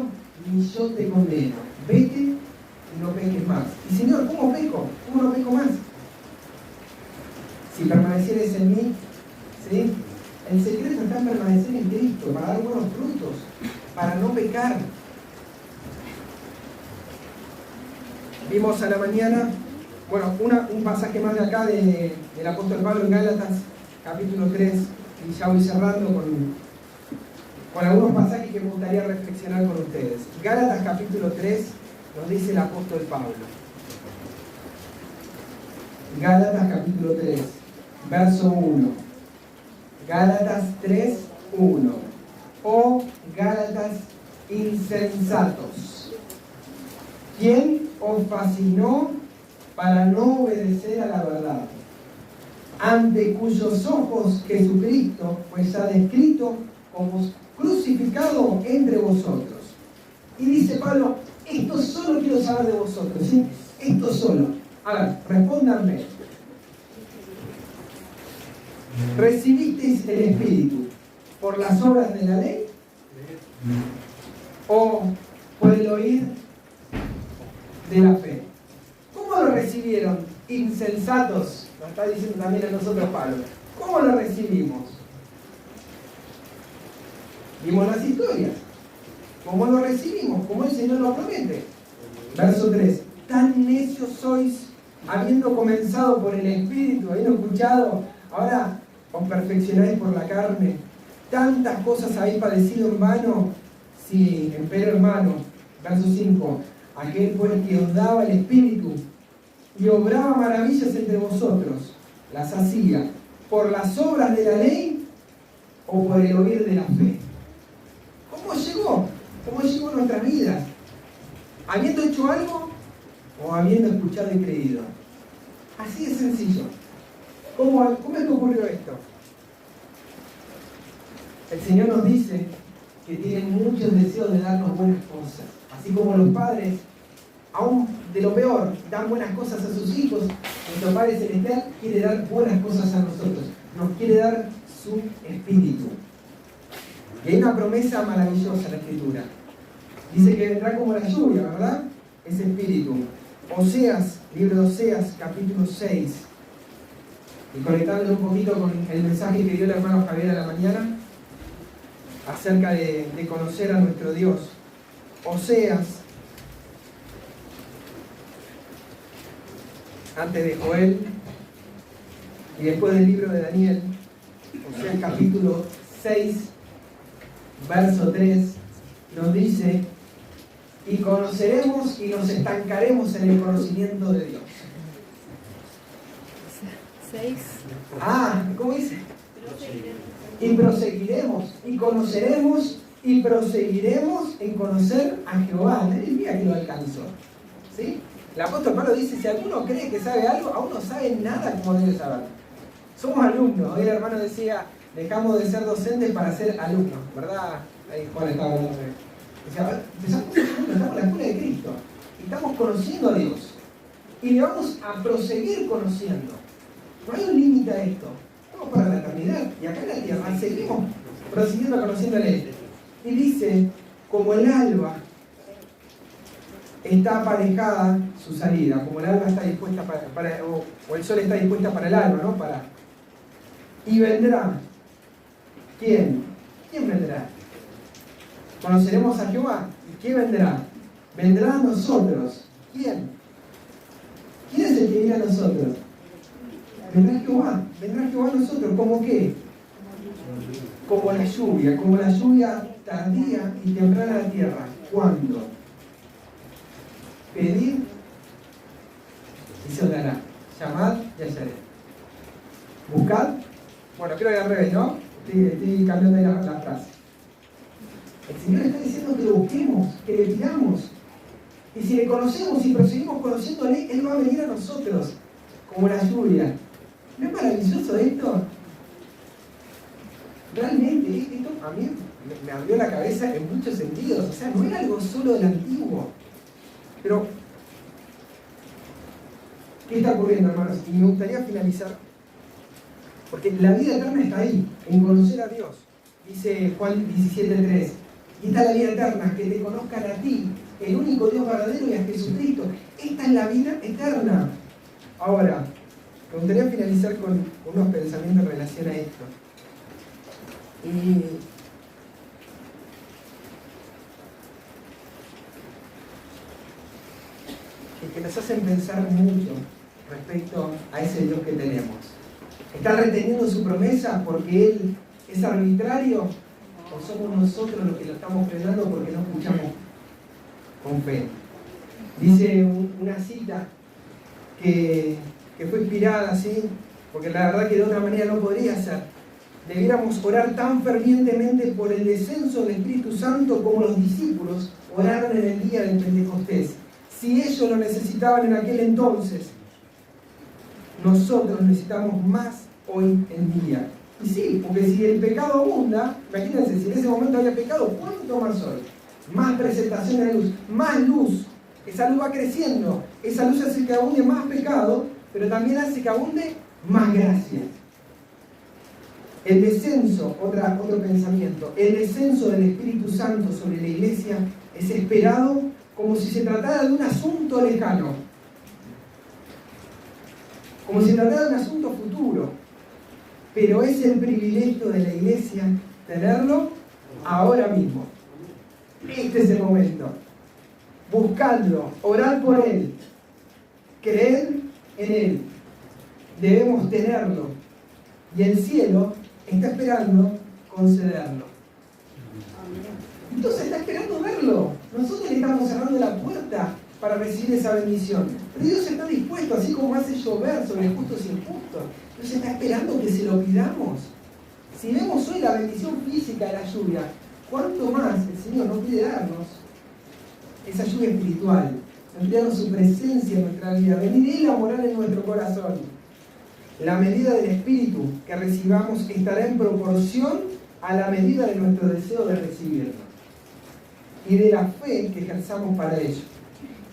ni yo te condeno. Vete y no peques más. Y Señor, ¿cómo peco? ¿Cómo no peco más? Si permanecieres en mí, ¿sí? El secreto está en permanecer en Cristo, para dar buenos frutos, para no pecar. Vimos a la mañana, bueno, un pasaje más de acá del apóstol Pablo en Gálatas, capítulo 3, y ya voy cerrando con algunos pasajes que me gustaría reflexionar con ustedes. Gálatas capítulo 3 nos dice el apóstol Pablo. Gálatas capítulo 3, verso 1. Gálatas 3, 1. Oh Gálatas insensatos, ¿quién os fascinó para no obedecer a la verdad? Ante cuyos ojos Jesucristo pues ha descrito como crucificado entre vosotros. Y dice Pablo, esto solo quiero saber de vosotros, ¿sí? Esto solo. A ver, respóndanme. ¿Recibisteis el Espíritu por las obras de la ley? ¿O por el oír de la fe? ¿Cómo lo recibieron? Insensatos. Nos está diciendo también a nosotros Pablo. ¿Cómo lo recibimos? Vimos las historias. ¿Cómo lo recibimos? ¿Cómo el Señor lo promete? Verso 3. Tan necios sois, habiendo comenzado por el Espíritu, habiendo escuchado, ahora os perfeccionáis por la carne. Tantas cosas habéis padecido en vano. Sí, empero hermano. Verso 5. Aquel pues que os daba el Espíritu y obraba maravillas entre vosotros, las hacía por las obras de la ley o por el oír de la fe. ¿Cómo llegó? ¿Cómo llegó a nuestras vidas? ¿Habiendo hecho algo o habiendo escuchado y creído? Así de sencillo. ¿Cómo es que ocurrió esto? El Señor nos dice que tiene muchos deseos de darnos buenas cosas. Así como los padres, aún de lo peor, dan buenas cosas a sus hijos, nuestro Padre Celestial quiere dar buenas cosas a nosotros. Nos quiere dar su Espíritu. Y hay una promesa maravillosa en la Escritura. Dice que vendrá como la lluvia, ¿verdad? Ese Espíritu. Oseas, libro de Oseas, capítulo 6. Y conectándolo un poquito con el mensaje que dio el hermano Javier a la mañana, acerca de conocer a nuestro Dios. Oseas, antes de Joel y después del libro de Daniel, Oseas capítulo 6, verso 3, nos dice, y conoceremos y nos estancaremos en el conocimiento de Dios. 6. ¿Cómo dice? Y proseguiremos, y conoceremos, y proseguiremos en conocer a Jehová. Nadie diría que lo alcanzó. ¿Sí? El apóstol Pablo dice, si alguno cree que sabe algo, aún no sabe nada como debe saber. Somos alumnos. Hoy el hermano decía, dejamos de ser docentes para ser alumnos, ¿verdad? Ahí Juan estaba hablando. Estamos en la escuela de Cristo y estamos conociendo a Dios y le vamos a proseguir conociendo. No hay un límite a esto. Estamos para la eternidad y acá en la tierra seguimos prosiguiendo conociendo a Él. Y dice, como el alba está aparejada su salida, como el alba está dispuesta o el sol está dispuesta para el alba, ¿no? Y vendrá. ¿Quién? ¿Quién vendrá? Conoceremos a Jehová. ¿Y qué vendrá? Vendrá a nosotros. ¿Quién? ¿Quién es el que viene a nosotros? Vendrá Jehová a nosotros. ¿Cómo qué? Como la lluvia tardía y temprana a la tierra. ¿Cuándo? Pedid y se os dará. Llamad y hallaré. Buscad. Bueno, creo que al revés, ¿no? Estoy cambiando la frase. El Señor está diciendo que lo busquemos, que le pidamos. Y si le conocemos y proseguimos conociéndole, Él va a venir a nosotros como la lluvia. ¿No es maravilloso esto? Realmente, esto a mí me abrió la cabeza en muchos sentidos. O sea, no era algo solo del antiguo. Pero, ¿qué está ocurriendo, hermanos? Y me gustaría finalizar, porque la vida eterna está ahí, en conocer a Dios. Dice Juan 17:3. Y esta es la vida eterna, que te conozcan a ti, el único Dios verdadero, y a Jesucristo. Esta es la vida eterna. Ahora, me gustaría finalizar con unos pensamientos en relación a esto. Y que nos hacen pensar mucho respecto a ese Dios que tenemos. ¿Está reteniendo su promesa porque Él es arbitrario o somos nosotros los que lo estamos frenando porque no escuchamos con fe? Dice una cita que fue inspirada, ¿sí? Porque la verdad que de otra manera no podría ser. Debiéramos orar tan fervientemente por el descenso del Espíritu Santo como los discípulos oraron en el día del Pentecostés. Si ellos lo necesitaban en aquel entonces, nosotros necesitamos más hoy en día. Y sí, porque si el pecado abunda, imagínense, si en ese momento había pecado, ¿cuánto más hoy? Más presentación de la luz, más luz. Esa luz va creciendo, esa luz hace que abunde más pecado, pero también hace que abunde más gracia. El descenso, otro pensamiento, el descenso del Espíritu Santo sobre la iglesia es esperado como si se tratara de un asunto lejano, como si se tratara de un asunto futuro, pero es el privilegio de la iglesia tenerlo ahora mismo. Este es el momento. Buscadlo, orar por Él, creer en Él. Debemos tenerlo. Y el cielo está esperando concederlo. Entonces está esperando verlo. Nosotros le estamos cerrando la puerta para recibir esa bendición. Pero Dios está dispuesto, así como hace llover sobre justos e injustos. Dios está esperando que se lo pidamos. Si vemos hoy la bendición física de la lluvia, ¿cuánto más el Señor nos pide darnos esa lluvia espiritual? Nos pide darnos su presencia en nuestra vida, venir Él a morar en nuestro corazón. La medida del Espíritu que recibamos estará en proporción a la medida de nuestro deseo de recibirlo y de la fe que ejerzamos para ello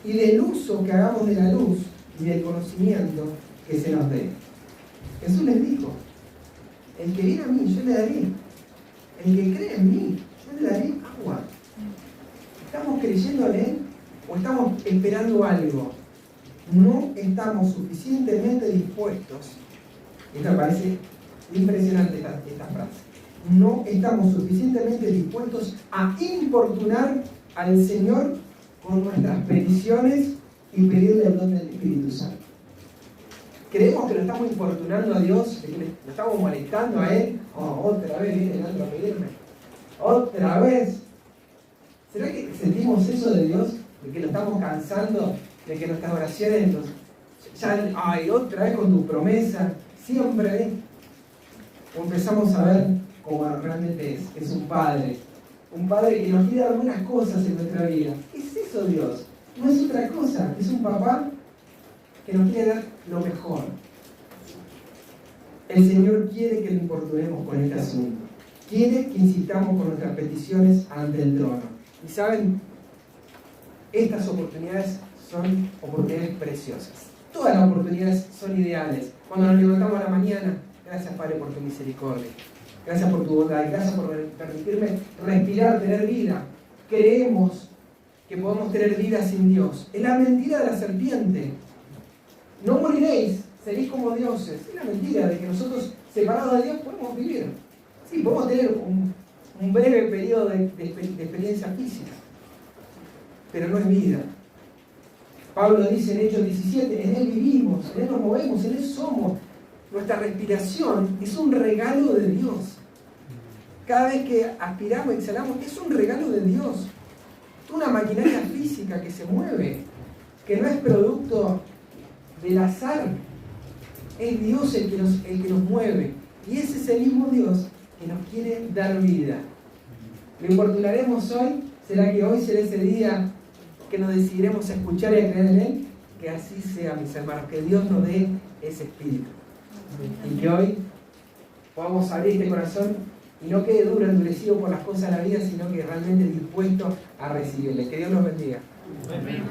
y del uso que hagamos de la luz y del conocimiento que se nos dé. Jesús les dijo: el que viene a mí, yo le daré. El que cree en mí, yo le daré agua. ¿Estamos creyendo en Él o estamos esperando algo? No estamos suficientemente dispuestos. Esta me parece impresionante esta frase. No estamos suficientemente dispuestos a importunar al Señor con nuestras peticiones y pedirle el don del Espíritu Santo. Creemos que lo estamos importunando a Dios, que lo estamos molestando a Él. Oh, otra vez viene el otro a pedirme. Otra vez. ¿Será que sentimos eso de Dios? De que lo estamos cansando, de que nuestras oraciones ay, otra vez con tu promesa, siempre. O empezamos a ver como realmente es un padre que nos pide algunas cosas en nuestra vida. ¿Qué es eso, Dios? No es otra cosa, es un papá que nos quiere dar lo mejor. El Señor quiere que lo importunemos con este asunto. Quiere que insistamos con nuestras peticiones ante el trono. Y saben, estas oportunidades son oportunidades preciosas. Todas las oportunidades son ideales. Cuando nos levantamos a la mañana, gracias Padre por tu misericordia. Gracias por tu bondad. Gracias por permitirme respirar, tener vida. Creemos que podemos tener vida sin Dios. Es la mentira de la serpiente. No moriréis, seréis como dioses. Es la mentira de que nosotros, separados de Dios, podemos vivir. Sí, podemos tener un breve periodo de experiencia física, pero no es vida. Pablo dice en Hechos 17, en Él vivimos, en Él nos movemos, en Él somos. Nuestra respiración es un regalo de Dios. Cada vez que aspiramos, exhalamos, es un regalo de Dios. Una maquinaria física que se mueve, que no es producto del azar. Es Dios el que nos mueve. Y ese es el mismo Dios que nos quiere dar vida. ¿Lo importunaremos hoy? ¿Será que hoy será ese día que nos decidiremos a escuchar y a creer en Él? Que así sea, mis hermanos, que Dios nos dé ese espíritu. Y que hoy podamos abrir este corazón y no quede duro, endurecido por las cosas de la vida, sino que realmente dispuesto a recibirle. Que Dios nos bendiga. Amén.